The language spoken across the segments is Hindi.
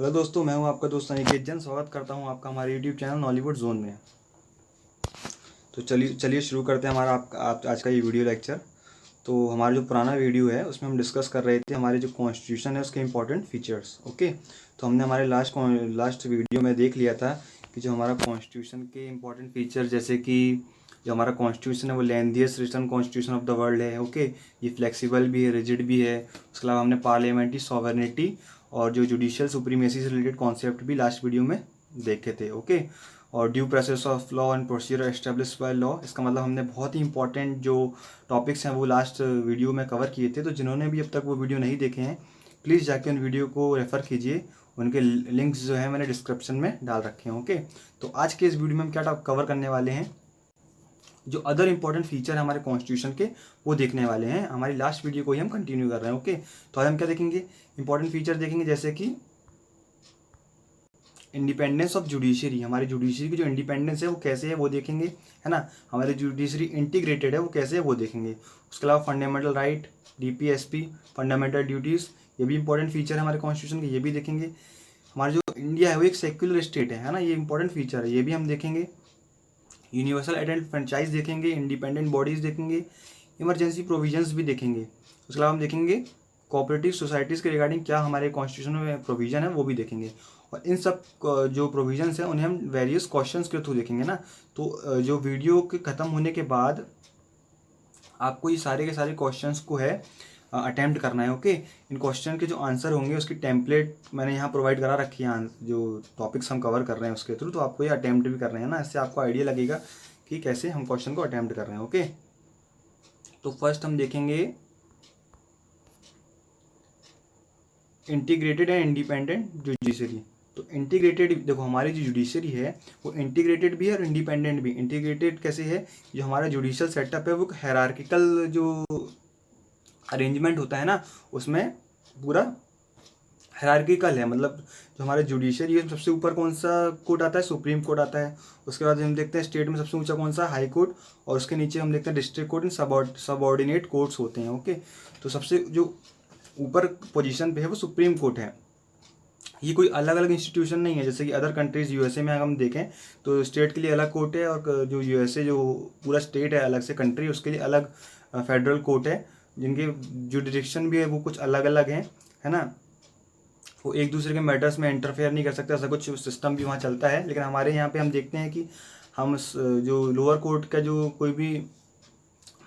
हेलो दोस्तों, मैं हूं आपका दोस्त अनिकेत जैन। स्वागत करता हूं आपका हमारे यूट्यूब चैनल नॉलीवुड जोन में। तो चलिए चलिए शुरू करते हैं हमारा आज का ये वीडियो लेक्चर। तो हमारा जो पुराना वीडियो है उसमें हम डिस्कस कर रहे थे हमारे जो कॉन्स्टिट्यूशन है उसके इंपॉर्टेंट फीचर्स। ओके, तो हमने हमारे लास्ट वीडियो में देख लिया था कि जो हमारा कॉन्स्टिट्यूशन के इंपॉर्टेंट फीचर, जैसे कि जो हमारा कॉन्स्टिट्यूशन है वो lengthiest written constitution of the world है। ओके, ये फ्लेक्सिबल भी है, रिजिड भी है। उसके अलावा हमने पार्लियामेंट्री सॉवरेनिटी और जो जुडिशियल सुप्रीमेसी से रिलेटेड कॉन्सेप्ट भी लास्ट वीडियो में देखे थे। ओके, और due process of law and procedure establish by law, इसका मतलब हमने बहुत ही इंपॉर्टेंट जो टॉपिक्स हैं वो लास्ट वीडियो में कवर किए थे। तो जिन्होंने भी अब तक वो वीडियो नहीं देखे हैं प्लीज़ जाके उन वीडियो को रेफ़र कीजिए। उनके लिंक्स जो है मैंने डिस्क्रिप्शन में डाल रखे हैं। ओके, तो आज के इस वीडियो में हम क्या कवर करने वाले हैं, जो अदर इंपॉर्टेंट फीचर है हमारे कॉन्स्टिट्यूशन के वो देखने वाले हैं। हमारी लास्ट वीडियो को ही हम कंटिन्यू कर रहे हैं। ओके, तो आज हम क्या देखेंगे, इंपॉर्टेंट फीचर देखेंगे, जैसे कि इंडिपेंडेंस ऑफ जुडिशरी। हमारी जुडिशरी की जो इंडिपेंडेंस है वो कैसे है वो देखेंगे, है ना। हमारी जुडिशरी इंटीग्रेटेड है वो कैसे है वो देखेंगे। उसके अलावा fundamental right, DPSP, fundamental duties, ये भी इंपॉर्टेंट फीचर है हमारे कॉन्स्टिट्यूशन के, ये भी देखेंगे। हमारा जो इंडिया है वो एक सेक्युलर स्टेट है ना, ये इंपॉर्टेंट फीचर है, ये भी हम देखेंगे। यूनिवर्सल एडेल्ट फ्रेंचाइज देखेंगे, इंडिपेंडेंट बॉडीज़ देखेंगे, इमरजेंसी प्रोविजंस भी देखेंगे। उसके अलावा हम देखेंगे कोऑपरेटिव सोसाइटीज़ के रिगार्डिंग क्या हमारे कॉन्स्टिट्यूशन में प्रोविज़न है वो भी देखेंगे। और इन सब जो प्रोविजंस हैं उन्हें हम वेरियस क्वेश्चंस के थ्रू देखेंगे ना। तो जो वीडियो के ख़त्म होने के बाद आपको ये सारे के सारे क्वेश्चंस को है अटेम्प्ट करना है। ओके, इन क्वेश्चन के जो आंसर होंगे उसकी टेम्पलेट मैंने यहाँ प्रोवाइड करा रखी है, जो टॉपिक्स हम कवर कर रहे हैं उसके थ्रू। तो आपको ये अटेम्प्ट भी करना है ना, इससे आपको आइडिया लगेगा कि कैसे हम क्वेश्चन को अटेम्प्ट कर रहे हैं। ओके, तो फर्स्ट हम देखेंगे इंटीग्रेटेड एंड इंडिपेंडेंट जुडिशरी। तो इंटीग्रेटेड, देखो हमारी जो जुडिशरी है वो इंटीग्रेटेड भी है और इंडिपेंडेंट भी। इंटीग्रेटेड कैसे है, जो हमारा जुडिशियल सेटअप है वो हायरार्किकल जो अरेंजमेंट होता है ना, उसमें पूरा हायरार्किकल है। मतलब जो हमारे जुडिशरी है सबसे ऊपर कौन सा कोर्ट आता है, सुप्रीम कोर्ट आता है। उसके बाद हम देखते हैं स्टेट में सबसे ऊंचा कौन सा, हाई कोर्ट। और उसके नीचे हम देखते हैं district court and subordinate courts होते हैं। ओके, तो सबसे जो ऊपर पोजीशन पे है वो सुप्रीम कोर्ट है। ये कोई अलग अलग इंस्टीट्यूशन नहीं है, जैसे कि अदर कंट्रीज़ यूएसए में अगर हम देखें तो स्टेट के लिए अलग कोर्ट है, और जो यूएसए जो पूरा स्टेट है अलग से कंट्री, उसके लिए अलग फेडरल कोर्ट है, जिनके जुडिक्शन भी है वो कुछ अलग अलग हैं, है ना। वो एक दूसरे के मैटर्स में इंटरफेयर नहीं कर सकते, ऐसा कुछ सिस्टम भी वहाँ चलता है। लेकिन हमारे यहाँ पे हम देखते हैं कि हम जो लोअर कोर्ट का जो कोई भी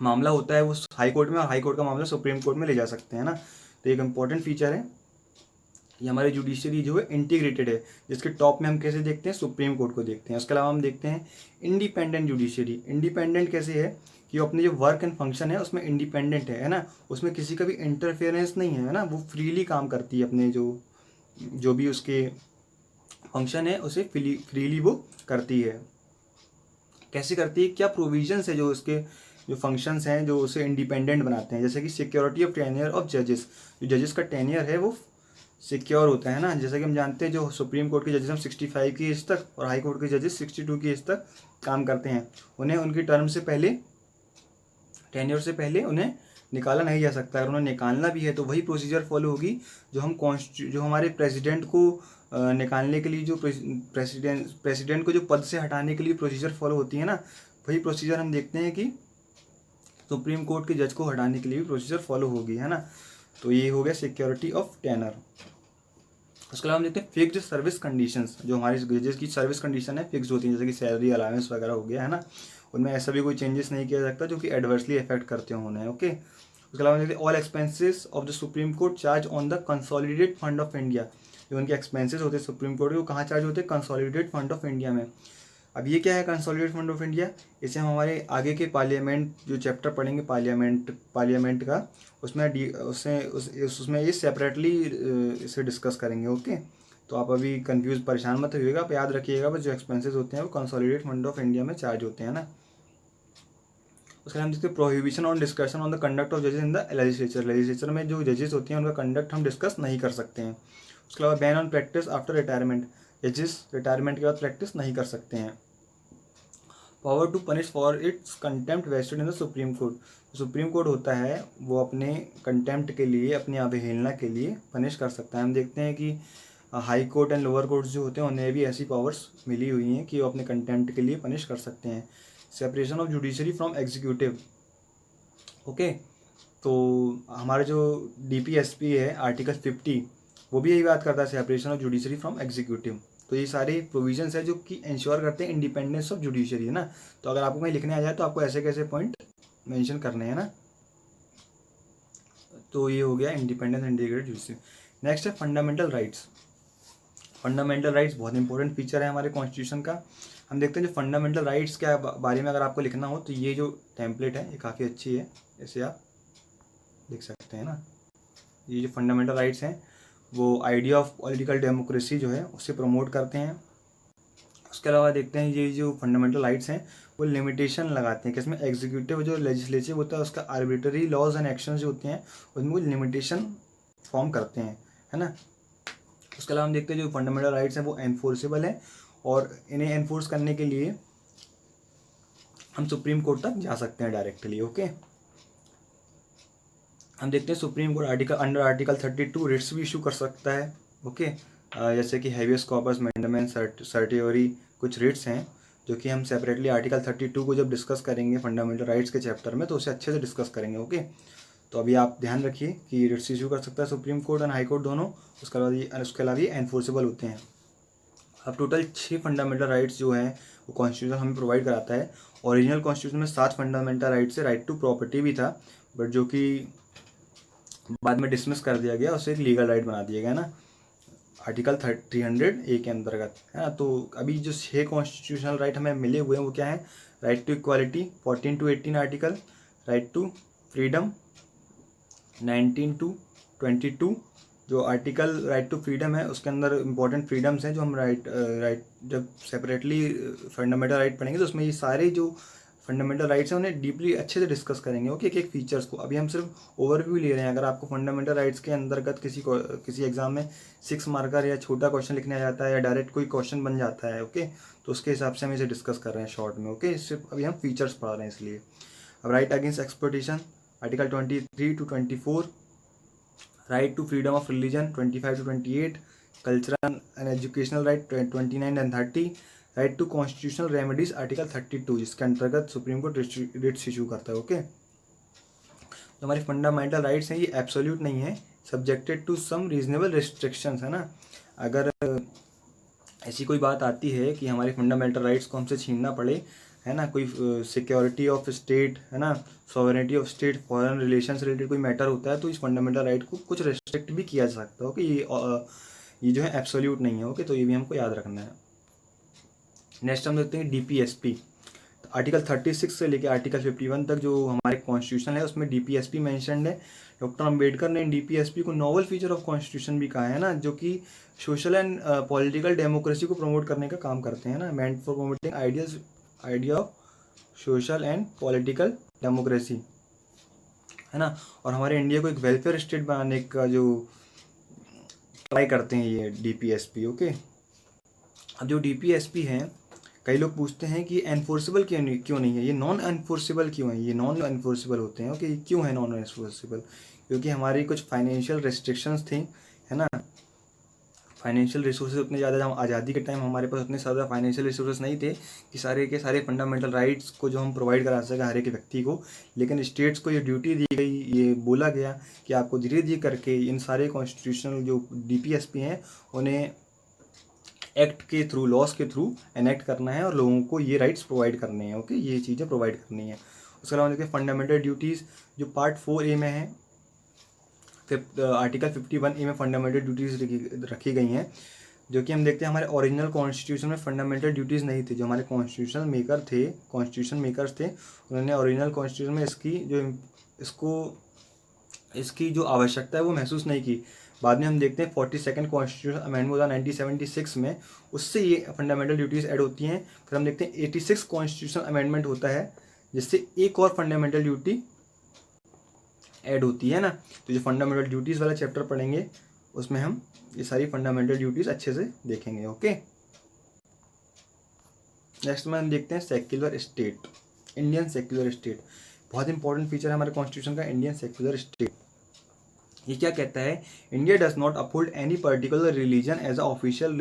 मामला होता है वो हाई कोर्ट में, और हाई कोर्ट का मामला सुप्रीम कोर्ट में ले जा सकते हैं ना। तो एक इम्पॉर्टेंट फीचर है ये, हमारी जुडिशरी जो है इंटीग्रेटेड है, जिसके टॉप में हम कैसे देखते हैं, सुप्रीम कोर्ट को देखते हैं। उसके अलावा हम देखते हैं इंडिपेंडेंट जुडिशरी। इंडिपेंडेंट कैसे है कि वो अपने जो वर्क एंड फंक्शन है उसमें इंडिपेंडेंट है ना, उसमें किसी का भी इंटरफेरेंस नहीं है ना, वो फ्रीली काम करती है, अपने जो भी उसके फंक्शन है उसे फ्रीली वो करती है। कैसे करती है, क्या प्रोविजंस है जो उसके जो फंक्शंस हैं जो उसे इंडिपेंडेंट बनाते हैं, जैसे कि सिक्योरिटी ऑफ टेन्योर ऑफ जजेस। जो जजेस का टेन्योर है वो सिक्योर होता है ना। जैसा कि हम जानते हैं जो सुप्रीम कोर्ट के जजेस हम 65 की एज तक और हाई कोर्ट के जजेस 62 की एज तक काम करते हैं। उन्हें उनकी टर्म से पहले, टेन्योर से पहले उन्हें निकाला नहीं जा सकता। अगर उन्हें निकालना भी है तो वही प्रोसीजर फॉलो होगी जो हमारे प्रेसिडेंट को निकालने के लिए, जो प्रेसिडेंट को जो पद से हटाने के लिए प्रोसीजर फॉलो होती है ना, वही प्रोसीजर हम देखते हैं कि सुप्रीम कोर्ट के जज को हटाने के लिए भी प्रोसीजर फॉलो होगी, है ना। तो ये हो गया सिक्योरिटी ऑफ टेनर। उसके अलावा हम देखते हैं फिक्स्ड सर्विस कंडीशंस। जो हमारी जजेस की सर्विस कंडीशन है फिक्स होती है, जैसे कि सैलरी अलाउंस वगैरह हो गया, है ना। उनमें ऐसा भी कोई चेंजेस नहीं किया जा सकता जो कि एडवर्सली इफेक्ट करते हो उन्हें। ओके, उसके अलावा देखते हैं all expenses of the supreme court charge on the consolidated fund of India. जो उनके एक्सपेंसेस होते हैं सुप्रीम कोर्ट के, वो कहाँ चार्ज होते हैं, कंसोलिडेटेड फंड ऑफ इंडिया में। अब ये क्या है कंसोलिडेटेड फंड ऑफ इंडिया, इसे हम हमारे आगे के पार्लियामेंट जो चैप्टर पढ़ेंगे पार्लियामेंट का, उसमें ये सेपरेटली इसे डिस्कस करेंगे। ओके, तो आप अभी कंफ्यूज परेशान मत होइएगा, आप याद रखिएगा बस जो एक्सपेंसेस होते हैं वो कंसोलिडेटेड फंड ऑफ इंडिया में चार्ज होते हैं ना। उसके बाद हम देखते हैं prohibition on discussion on the conduct of जजेस इन द लेजिस्लेचर। लेजिस्लेचर में जो जजेस होते हैं उनका कंडक्ट हम डिस्कस नहीं कर सकते हैं। उसके अलावा ban on practice after retirement. जजेस रिटायरमेंट के बाद प्रैक्टिस नहीं कर सकते हैं। Power to punish for its contempt vested in the supreme court. Supreme court होता है वो अपने कंटेम्प्ट के लिए, अपनी अवहेलना के लिए पनिश कर सकता है। हम देखते हैं कि high court and lower courts जो होते हैं उन्हें भी ऐसी पावर्स मिली हुई हैं कि वो अपने कंटेम्प्ट के लिए पनिश कर सकते हैं। Separation of judiciary from executive, okay. तो हमारा जो DPSP है आर्टिकल 50 वो भी यही बात करता है, separation of judiciary from executive. तो ये सारे प्रोविजंस है जो कि इंश्योर करते हैं इंडिपेंडेंस ऑफ जुडिशरी, है ना। तो अगर आपको कहीं लिखने आ जाए तो आपको ऐसे कैसे पॉइंट मेंशन करने हैं ना। तो ये हो गया इंडिपेंडेंस इंटीग्रेटेड जुडिशरी। नेक्स्ट है फंडामेंटल राइट्स। फंडामेंटल राइट्स बहुत इंपॉर्टेंट फीचर है हमारे कॉन्स्टिट्यूशन का। हम देखते हैं जो फंडामेंटल राइट्स के बारे में अगर आपको लिखना हो तो ये जो टेम्पलेट है ये काफ़ी अच्छी है, इसे आप लिख सकते हैं ना। ये जो फंडामेंटल राइट्स हैं वो आइडिया ऑफ पॉलिटिकल डेमोक्रेसी जो है उससे प्रमोट करते हैं। उसके अलावा देखते हैं ये जो फंडामेंटल राइट्स हैं वो लिमिटेशन लगाते हैं कि इसमें एग्जीक्यूटिव जो लेजिस्लेटिव होता है उसका आर्बिट्ररी लॉज एंड एक्शंस जो होते हैं उसमें वो लिमिटेशन फॉर्म करते हैं, है ना। उसके अलावा हम देखते हैं जो फंडामेंटल राइट्स हैं वो एनफोर्सेबल है और इन्हें एनफोर्स करने के लिए हम सुप्रीम कोर्ट तक जा सकते हैं डायरेक्टली, ओके। हम देखते हैं supreme court under article 32 writs भी इशू कर सकता है, ओके। जैसे कि हैबियस कॉर्पस, मैंडेमेंट, सर्टियोरी, कुछ रिट्स हैं जो कि हम सेपरेटली आर्टिकल 32 को जब डिस्कस करेंगे फंडामेंटल राइट्स के चैप्टर में तो उसे अच्छे से डिस्कस करेंगे, ओके। तो अभी आप ध्यान रखिए कि रिट्स इशू कर सकता है सुप्रीम कोर्ट और हाई कोर्ट दोनों। उसके अलावा ये एनफोर्सेबल होते हैं। अब टोटल 6 फंडामेंटल राइट्स जो हैं वो कॉन्स्टिट्यूशन हमें प्रोवाइड कराता है। ओरिजिनल कॉन्स्टिट्यूशन में 7 फंडामेंटल राइट्स है, राइट टू प्रॉपर्टी भी था बट जो कि बाद में डिसमिस कर दिया गया, उसे एक लीगल राइट बना दिया गया ना आर्टिकल 300A के अंतर्गत, है ना। तो अभी जो 6 कॉन्स्टिट्यूशनल राइट हमें मिले हुए हैं वो क्या है, right to equality 14 to 18 article, right to freedom 19 to 22, जो आर्टिकल राइट टू फ्रीडम है उसके अंदर इंपॉर्टेंट फ्रीडम्स हैं जो हम राइट जब सेपरेटली फंडामेंटल राइट पढ़ेंगे तो उसमें ये सारे जो फंडामेंटल राइट्स हैं उन्हें डीपली अच्छे से डिस्कस करेंगे, ओके। एक एक फीचर्स को अभी हम सिर्फ ओवरव्यू ले रहे हैं। अगर आपको फंडामेंटल राइट्स के अंतर्गत किसी एग्जाम में 6 मार्कर या छोटा क्वेश्चन लिखने आ जाता है या डायरेक्ट कोई क्वेश्चन बन जाता है, ओके, तो उसके हिसाब से हम इसे डिस्कस कर रहे हैं शॉर्ट में, ओके। सिर्फ अभी हम फीचर्स पढ़ा रहे हैं इसलिए। अब right against exploitation article 23 to 24, right to freedom of religion 25 to 28, cultural and educational right 29 and 30, right to constitutional remedies article 32 जिसके अंतर्गत सुप्रीम कोर्ट रिट्स इशू करता है, ओके। तो हमारे फंडामेंटल राइट्स हैं ये एब्सोल्यूट नहीं है, subjected to some reasonable restrictions, है ना। अगर ऐसी कोई बात आती है कि हमारे फंडामेंटल राइट्स को हमसे छीनना पड़े, है ना, कोई सिक्योरिटी ऑफ स्टेट, है ना, sovereignty of state, foreign relation से रिलेटेड कोई मैटर होता है तो इस फंडामेंटल राइट को कुछ रेस्ट्रिक्ट भी किया जा सकता है, ओके। ये जो है एब्सोल्यूट नहीं है, ओके। तो ये भी हमको याद रखना है। नेक्स्ट हम देखते हैं DPSP। आर्टिकल 36 से लेकर आर्टिकल 51 तक जो हमारे कॉन्स्टिट्यूशन है उसमें DPSP मेंशन्ड है। डॉक्टर अम्बेडकर ने DPSP को नोवल फीचर ऑफ कॉन्स्टिट्यूशन भी कहा है ना, जो कि सोशल एंड पॉलिटिकल डेमोक्रेसी को प्रमोट करने का काम करते हैं ना, meant for promoting idea of social and political democracy, है ना। और हमारे इंडिया को एक वेलफेयर स्टेट बनाने का जो ट्राई करते हैं ये DPSP, ओके। अब जो DPSP है कई लोग पूछते हैं कि एनफोर्सेबल क्यों नहीं है, ये नॉन एनफोर्सेबल क्यों है, ये नॉन एनफोर्सेबल होते हैं, ओके। क्यों है नॉन एनफोर्सेबल, क्योंकि हमारी कुछ फाइनेंशियल रेस्ट्रिक्शंस थी, है ना। फाइनेंशियल रिसोर्सेज उतने ज़्यादा, हम आज़ादी के टाइम हमारे पास उतने ज़्यादा फाइनेंशियल रिसोर्सेज नहीं थे कि सारे के सारे फंडामेंटल राइट्स को जो हम प्रोवाइड करा सकें हर एक व्यक्ति को। लेकिन स्टेट्स को ये ड्यूटी दी गई, ये बोला गया कि आपको धीरे धीरे करके इन सारे कॉन्स्टिट्यूशनल जो DPSP हैं उन्हें एक्ट के थ्रू, लॉस के थ्रू एनेक्ट करना है और लोगों को ये राइट्स प्रोवाइड करने हैं, ओके। ये चीज़ें प्रोवाइड करनी है। उसके अलावा देखिए फंडामेंटल ड्यूटीज़ जो पार्ट 4A में है, आर्टिकल 51A में फंडामेंटल ड्यूटीज़ रखी गई हैं, जो कि हम देखते हैं हमारे ओरिजिनल कॉन्स्टिट्यूशन में फंडामेंटल ड्यूटीज़ नहीं थी। जो हमारे कॉन्स्टिट्यूशन मेकर्स थे उन्होंने ओरिजिनल कॉन्स्टिट्यूशन में इसकी जो आवश्यकता है वो महसूस नहीं की। बाद में हम देखते हैं 42nd कॉन्स्टिट्यूशन अमेंडमेंट हुआ 1976 में, उससे ये फंडामेंटल ड्यूटीज़ ऐड होती हैं। फिर हम देखते हैं 86 कॉन्स्टिट्यूशन अमेंडमेंट होता है जिससे एक और फंडामेंटल ड्यूटी ऐड होती है ना। तो जो फंडामेंटल ड्यूटीज़ वाला चैप्टर पढ़ेंगे उसमें हम ये सारी फंडामेंटल ड्यूटीज़ अच्छे से देखेंगे, ओके। नेक्स्ट में हम देखते हैं secular state, Indian secular state. बहुत इंपॉर्टेंट फीचर है हमारे कॉन्स्टिट्यूशन का, इंडियन सेक्युलर स्टेट। ये क्या कहता है, India does not uphold any particular religion as a official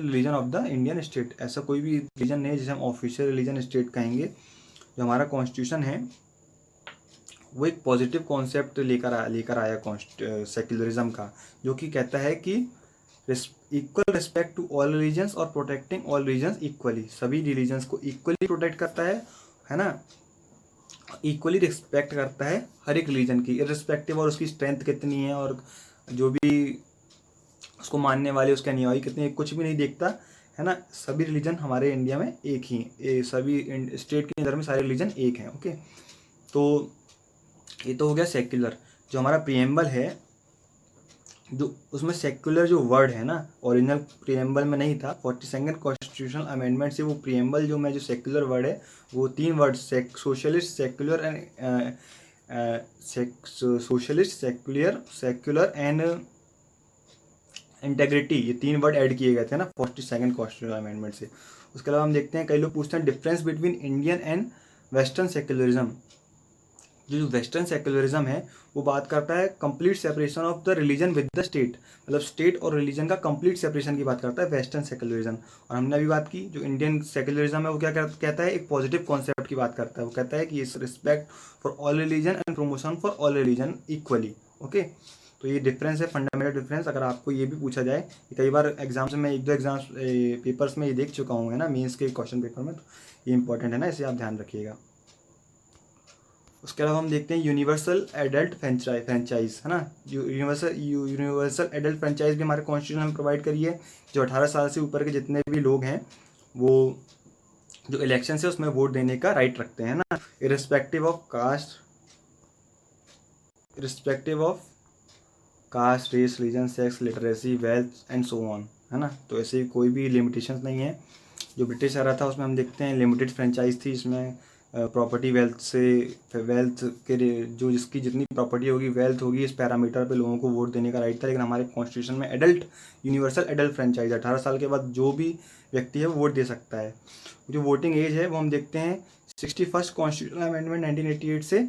religion of the Indian state. ऐसा कोई भी रिलीजन नहीं है जिसे हम ऑफिशियल रिलीजन स्टेट कहेंगे। जो हमारा कॉन्स्टिट्यूशन है वो एक पॉजिटिव कॉन्सेप्ट लेकर आया सेक्युलरिज्म का, जो कि कहता है कि equal respect to all religions और प्रोटेक्टिंग ऑल रिलीजन्स इक्वली। सभी रिलीजन्स को इक्वली प्रोटेक्ट करता है ना, इक्वली रिस्पेक्ट करता है हर एक रिलीजन की, इर्रिस्पेक्टिव और उसकी स्ट्रेंथ कितनी है और जो भी उसको मानने वाले उसके अनुयायी कितने, कुछ भी नहीं देखता है ना। सभी रिलीजन हमारे इंडिया में एक ही, सभी स्टेट के अंदर में सारे रिलीजन एक हैं। ओके, तो ये तो हो गया सेक्युलर। जो हमारा प्रिएम्बल है, जो उसमें सेक्युलर जो वर्ड है ना, ओरिजिनल प्रिएम्बल में नहीं था, 42nd कॉन्स्टिट्यूशनल अमेंडमेंट से वो प्रिएम्बल जो सेक्युलर वर्ड है वो 3 word socialist, secular and integrity, ये 3 वर्ड ऐड किए गए थे ना 42nd कॉन्स्टिट्यूशनल अमेंडमेंट से। उसके अलावा हम देखते हैं, कई लोग पूछते हैं difference between Indian and western secularism. जो वेस्टर्न सेक्युलरिज्म है वो बात करता है complete separation of the religion with the state, मतलब स्टेट और रिलीजन का कंप्लीट सेपरेशन की बात करता है वेस्टर्न सेक्युलरिज्म। और हमने अभी बात की जो इंडियन सेक्युलरिज्म है वो क्या कहता है, एक पॉजिटिव कॉन्सेप्ट की बात करता है। वो कहता है कि इस respect for all religion and promotion for all religion equally. Okay, तो ये डिफरेंस है, फंडामेंटल डिफरेंस। अगर आपको ये भी पूछा जाए, कई बार एग्जाम्स में, 1-2 एग्जाम्स पेपर्स में ये देख चुका हूँ है ना, मीन्स के क्वेश्चन पेपर में, तो ये इंपॉर्टेंट है ना, इसे आप ध्यान रखिएगा। उसके अलावा हम देखते हैं यूनिवर्सल एडल्ट फ्रेंचाइज है ना। यूनिवर्सल एडल्ट फ्रेंचाइज भी हमारे कॉन्स्टिट्यूशन में प्रोवाइड करी है। जो 18 साल से ऊपर के जितने भी लोग हैं वो जो इलेक्शन है उसमें वोट देने का राइट रखते हैं ना, irrespective of caste, race, religion, sex, literacy, wealth and so on है ना। तो ऐसे कोई भी लिमिटेशंस नहीं है। जो ब्रिटिश एरा था उसमें हम देखते हैं लिमिटेड फ्रेंचाइज थी, इसमें प्रॉपर्टी वेल्थ के जो जिसकी जितनी प्रॉपर्टी होगी, वेल्थ होगी, इस पैरामीटर पे लोगों को वोट देने का राइट था। लेकिन हमारे कॉन्स्टिट्यूशन में यूनिवर्सल एडल्ट फ्रेंचाइज 18 साल के बाद जो भी व्यक्ति है वो वोट दे सकता है। जो वोटिंग एज है वो हम देखते हैं 61st कॉन्स्टिट्यूशनल अमेंडमेंट 1988 से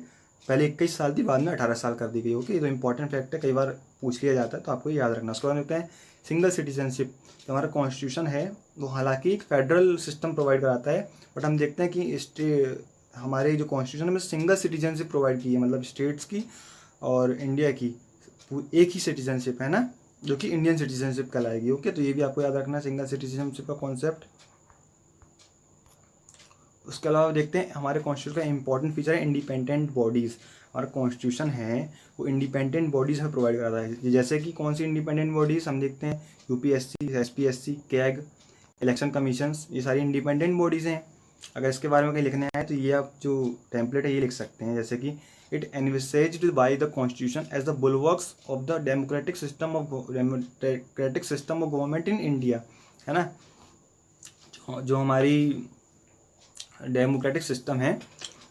पहले 21 साल थी, बाद में 18 साल कर दी गई। ओके, तो इंपॉर्टेंट फैक्ट है, कई बार पूछ लिया जाता है तो आपको याद रखना। उसके बाद देखते हैं सिंगल सिटीजनशिप। जो हमारा कॉन्स्टिट्यूशन है वो हालांकि एक फेडरल सिस्टम प्रोवाइड कराता है, बट हम देखते हैं कि हमारे जो कॉन्स्टिट्यूशन में सिंगल सिटीजनशिप प्रोवाइड की है, मतलब स्टेट्स की और इंडिया की एक ही सिटीजनशिप है ना, जो कि इंडियन सिटीजनशिप कहलाएगी। ओके, तो ये भी आपको याद रखना, सिंगल सिटीजनशिप का कॉन्सेप्ट। उसके अलावा देखते हैं हमारे कॉन्स्टिट्यूशन का इंपॉर्टेंट फीचर है इंडिपेंडेंट बॉडीज़। हमारा कॉन्स्टिट्यूशन है वो इंडिपेंडेंट बॉडीज़ में प्रोवाइड कराता है। जैसे कि कौन सी इंडिपेंडेंट बॉडीज़ हम देखते हैं, UPSC, SPSC, CAG, election commissions, ये सारी इंडिपेंडेंट बॉडीज़ हैं। अगर इसके बारे में कहीं लिखना है तो ये आप जो टेम्पलेट है ये लिख सकते हैं, जैसे कि it envisaged by the constitution as the bulwarks of the democratic system of government in India है ना। जो हमारी डेमोक्रेटिक सिस्टम है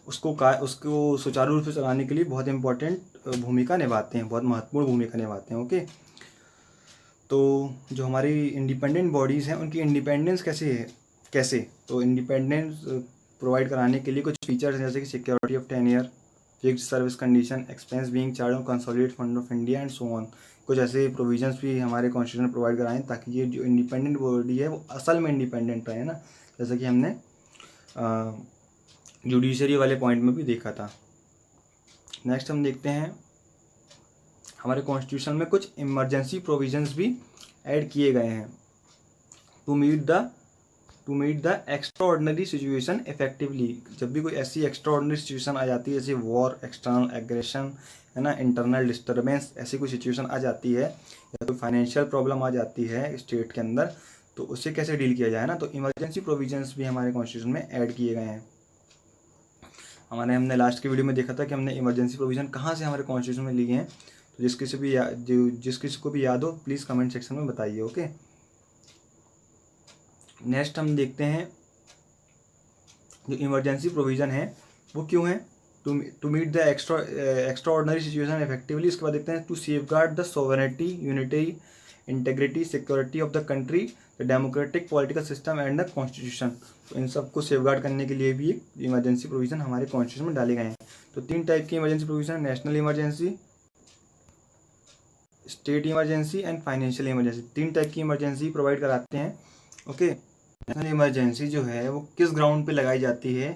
उसको सुचारू रूप से चलाने के लिए बहुत इंपॉर्टेंट भूमिका निभाते हैं, बहुत महत्वपूर्ण भूमिका निभाते हैं। ओके, तो जो हमारी इंडिपेंडेंट बॉडीज़ हैं उनकी इंडिपेंडेंस कैसे तो इंडिपेंडेंस प्रोवाइड कराने के लिए कुछ फीचर्स हैं, जैसे कि security of tenure, fixed service condition, expense being charge on consolidated fund of India and so on. कुछ ऐसे प्रोविजंस भी हमारे कॉन्स्टिट्यूशन प्रोवाइड कराएं ताकि ये जो इंडिपेंडेंट बॉडी है वो असल में इंडिपेंडेंट रहे ना, जैसे कि हमने जुडिशरी वाले पॉइंट में भी देखा था। नेक्स्ट हम देखते हैं हमारे कॉन्स्टिट्यूशन में कुछ इमरजेंसी प्रोविजंस भी ऐड किए गए हैं to meet the extraordinary situation effectively. जब भी कोई ऐसी एक्स्ट्राऑर्डिनरी सिचुएशन आ जाती है, जैसे वॉर, एक्सटर्नल एग्रेशन है ना, इंटरनल डिस्टर्बेंस, ऐसी कोई सिचुएशन आ जाती है या कोई फाइनेंशियल प्रॉब्लम आ जाती है स्टेट के अंदर, तो उससे कैसे डील किया जाए ना, तो इमरजेंसी प्रोविजंस भी हमारे कॉन्स्टिट्यूशन में ऐड किए गए हैं। हमने लास्ट की वीडियो में देखा था कि हमने इमरजेंसी प्रोविजन कहाँ से हमारे कॉन्स्टिट्यूशन में लिए हैं। तो जिस किसी को भी याद हो प्लीज़ कमेंट सेक्शन में बताइए। ओके, नेक्स्ट हम देखते हैं जो इमरजेंसी प्रोविज़न है वो क्यों है, to meet the extraordinary situation effectively. इसके बाद देखते हैं to safeguard the sovereignty, unity, integrity, security of the country, the democratic political system and the constitution. तो इन सबको सेफगार्ड करने के लिए भी एक इमरजेंसी प्रोविज़न हमारे कॉन्स्टिट्यूशन में डाले गए हैं। तो 3 टाइप की emergency provision, national emergency, state emergency and financial emergency. 3 type की इमरजेंसी प्रोवाइड कराते हैं। ओके, नेशनल इमरजेंसी जो है वो किस ग्राउंड पे लगाई जाती है?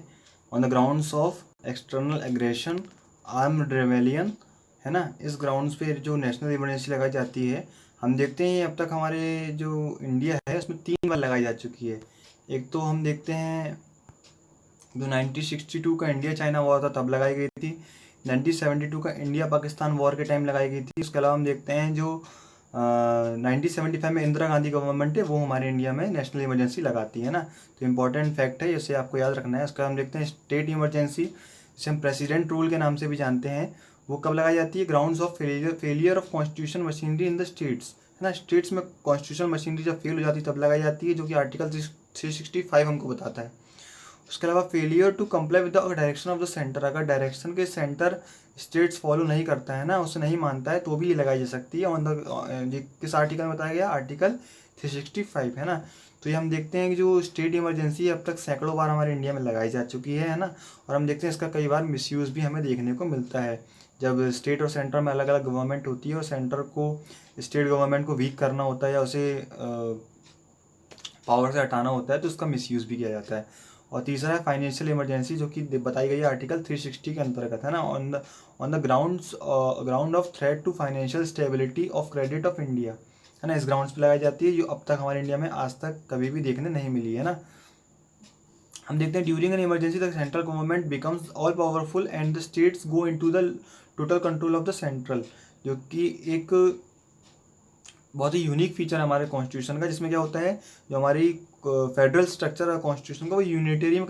On the grounds of external aggression, armed rebellion, है ना। इस ग्राउंड्स पे जो नेशनल इमरजेंसी लगाई जाती है, हम देखते हैं अब तक हमारे जो इंडिया है उसमें 3 बार लगाई जा चुकी है। एक तो हम देखते हैं जो 1962 का इंडिया चाइना वॉर था तब लगाई गई थी, 1972 का इंडिया पाकिस्तान वॉर के टाइम लगाई गई थी। उसके अलावा हम देखते हैं जो 1975 में इंदिरा गांधी गवर्नमेंट है वो हमारे इंडिया में नेशनल इमरजेंसी लगाती है ना। तो इम्पोर्टेंट फैक्ट है, इसे आपको याद रखना है। उसका हम देखते हैं स्टेट इमरजेंसी, जिसे हम प्रेसिडेंट रूल के नाम से भी जानते हैं, वो कब लगाई जाती है? Grounds of failure of constitution machinery in the states, है ना। स्टेट्स में कॉन्स्टिट्यूशन मशीनरी जब फेल हो जाती है तब लगाई जाती है, जो कि आर्टिकल 365 हमको बताता है। उसके अलावा failure to comply with the direction of the centre, अगर डायरेक्शन के सेंटर स्टेट्स फॉलो नहीं करता है ना, उसे नहीं मानता है, तो भी ये लगाई जा सकती है। ऑन द किस आर्टिकल में बताया गया? आर्टिकल 365, है ना। तो ये हम देखते हैं कि जो स्टेट इमरजेंसी अब तक सैकड़ों बार हमारे इंडिया में लगाई जा चुकी है ना। और हम देखते हैं इसका कई बार मिसयूज़ भी हमें देखने को मिलता है। जब स्टेट और सेंटर में अलग अलग गवर्नमेंट होती है और सेंटर को स्टेट गवर्नमेंट को वीक करना होता है या उसे पावर से हटाना होता है, तो उसका मिसयूज़ भी किया जाता है। और तीसरा है फाइनेंशियल इमरजेंसी, जो कि बताई गई है आर्टिकल 360 के अंतर्गत, है ना। On the ground of threat to financial stability of credit of India, है ना। इस ग्राउंड्स पे लगाई जाती है, जो अब तक हमारे इंडिया में आज तक कभी भी देखने नहीं मिली है ना। हम देखते हैं during an emergency the central government becomes all powerful and the states go into the total control of the central, जो कि एक बहुत ही यूनिक फीचर है हमारे कॉन्स्टिट्यूशन का, जिसमें क्या होता है जो हमारी फेडरल स्ट्रक्चर और कॉन्स्टिट्यूशन का वो यूनिटरी में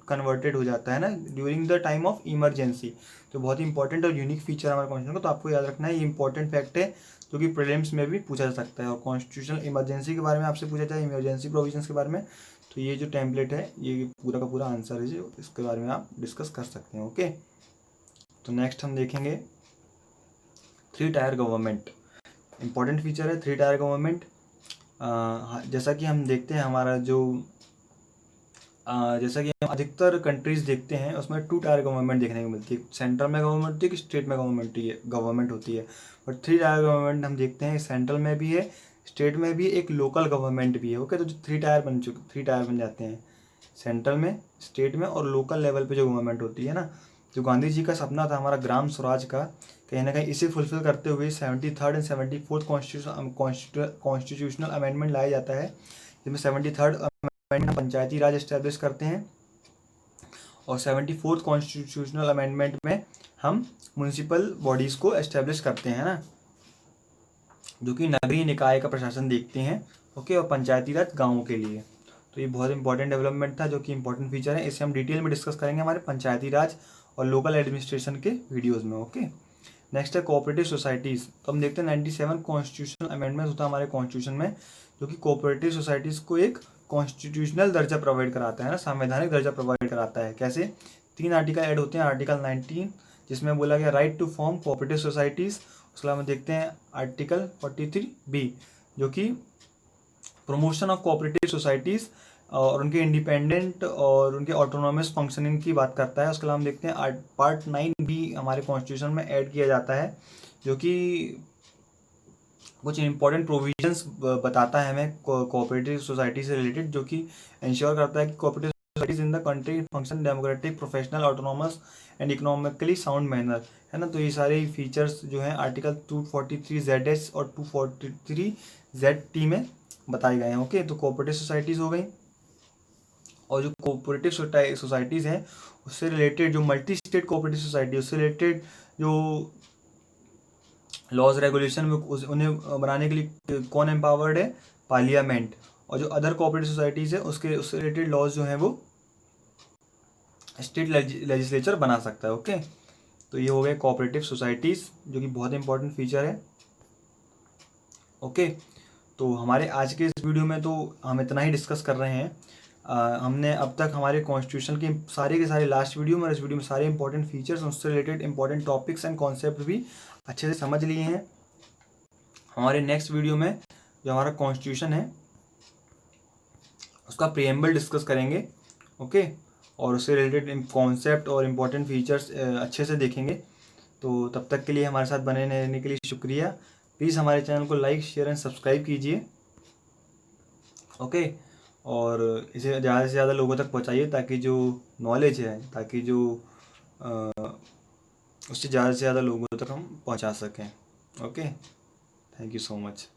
कन्वर्टेड हो जाता है ना during the time of emergency. तो बहुत ही इंपॉर्टेंट और यूनिक फीचर है हमारे कॉन्स्टिट्यूशन का, तो आपको याद रखना है, ये इंपॉर्टेंट फैक्ट है जो कि प्रीलिम्स में भी पूछा जा सकता है। और कॉन्स्टिट्यूशनल इमरजेंसी के बारे में आपसे पूछा जाए, इमरजेंसी प्रोविजंस के बारे में, तो ये जो टेम्पलेट है ये पूरा का पूरा आंसर है, जो इसके बारे में आप डिस्कस कर सकते हैं। ओके, तो नेक्स्ट हम देखेंगे 3 टायर गवर्नमेंट। इम्पॉर्टेंट फीचर है 3 टायर गवर्नमेंट। जैसा कि हम देखते हैं हमारा जो जैसा कि हम अधिकतर कंट्रीज देखते हैं उसमें 2 टायर गवर्नमेंट देखने को मिलती है। सेंट्रल में गवर्नमेंट होती है, स्टेट में गवर्नमेंट होती है। बट 3 टायर गवर्नमेंट हम देखते हैं सेंट्रल में भी है, स्टेट में भी, एक लोकल गवर्नमेंट भी है। ओके, तो जो 3 टायर बन जाते हैं सेंट्रल में, स्टेट में और लोकल लेवल पे जो गवर्नमेंट होती है ना। जो गांधी जी का सपना था हमारा ग्राम स्वराज का, कहीं ना कहीं इसे फुलफिल करते हुए 73rd and 74th constitutional amendment लाया जाता है, जिसमें 73rd अमेंडमेंट पंचायती राज एस्टेब्लिश करते हैं और 74th कॉन्स्टिट्यूशनल अमेंडमेंट में हम म्यूनसिपल बॉडीज़ को एस्टेब्लिश करते हैं ना, जो कि नगरीय निकाय का प्रशासन देखते हैं। ओके, और पंचायती राज गाँवों के लिए। तो ये बहुत इंपॉर्टेंट डेवलपमेंट था, जो कि इंपॉर्टेंट फीचर है। इसे हम डिटेल में डिस्कस करेंगे हमारे पंचायती राज और लोकल एडमिनिस्ट्रेशन के वीडियोज़ में। ओके, नेक्स्ट है कोऑपरेटिव सोसाइटीज़। तो हम देखते हैं 97 कॉन्स्टिट्यूशनल अमेंडमेंट होता है हमारे कॉन्स्टिट्यूशन में, जो कि कोऑपरेटिव सोसाइटीज़ को एक कॉन्स्टिट्यूशनल दर्जा प्रोवाइड कराता है ना, संवैधानिक दर्जा प्रोवाइड कराता है। कैसे? 3 आर्टिकल ऐड होते हैं। आर्टिकल 19 जिसमें बोला गया right to form cooperative societies. उसके अलावा देखते हैं आर्टिकल 43B, जो कि प्रमोशन ऑफ कोऑपरेटिव सोसाइटीज़ और उनके इंडिपेंडेंट और उनके ऑटोनॉमस फंक्शनिंग की बात करता है। उसके अलावा हम देखते हैं पार्ट 9 भी हमारे कॉन्स्टिट्यूशन में ऐड किया जाता है, जो कि कुछ इंपॉर्टेंट प्रोविजंस बताता है हमें कोऑपरेटिव सोसाइटी से रिलेटेड, जो कि इंश्योर करता है कि cooperative societies in the country function democratic, professional, autonomous and economically sound manner, है ना। तो ये सारे फीचर्स जो हैं आर्टिकल 243ZS और 243ZT में बताए गए हैं। ओके, तो कोऑपरेटिव सोसाइटीज़ हो गई। और जो कोऑपरेटिव सोसाइटीज़ हैं उससे रिलेटेड जो मल्टी स्टेट कोऑपरेटिव सोसाइटी, उससे रिलेटेड जो लॉज रेगुलेशन में उन्हें बनाने के लिए कौन एम्पावर्ड है? पार्लियामेंट। और जो अदर कोऑपरेटिव सोसाइटीज़ है उससे रिलेटेड लॉज जो हैं वो स्टेट लेजिस्लेचर बना सकता है। ओके, तो ये हो गए कोऑपरेटिव सोसाइटीज़, जो कि बहुत इंपॉर्टेंट फीचर है। ओके, तो हमारे आज के इस वीडियो में तो हम इतना ही डिस्कस कर रहे हैं। हमने अब तक हमारे कॉन्स्टिट्यूशन के सारे लास्ट वीडियो में और इस वीडियो में सारे इंपॉर्टेंट फीचर्स, उससे related important topics and concept भी अच्छे से समझ लिए हैं। हमारे नेक्स्ट वीडियो में जो हमारा कॉन्स्टिट्यूशन है उसका प्रीएम्बल डिस्कस करेंगे। ओके, और उससे रिलेटेड कॉन्सेप्ट और इम्पोर्टेंट फीचर्स अच्छे से देखेंगे। तो तब तक के लिए हमारे साथ बने रहने के लिए शुक्रिया। प्लीज़ हमारे चैनल को लाइक, शेयर एंड सब्सक्राइब कीजिए। ओके, और इसे ज़्यादा से ज़्यादा लोगों तक पहुंचाइए, ताकि जो नॉलेज है, ताकि जो उससे ज़्यादा से ज़्यादा लोगों तक हम पहुंचा सकें। Okay, thank you so much.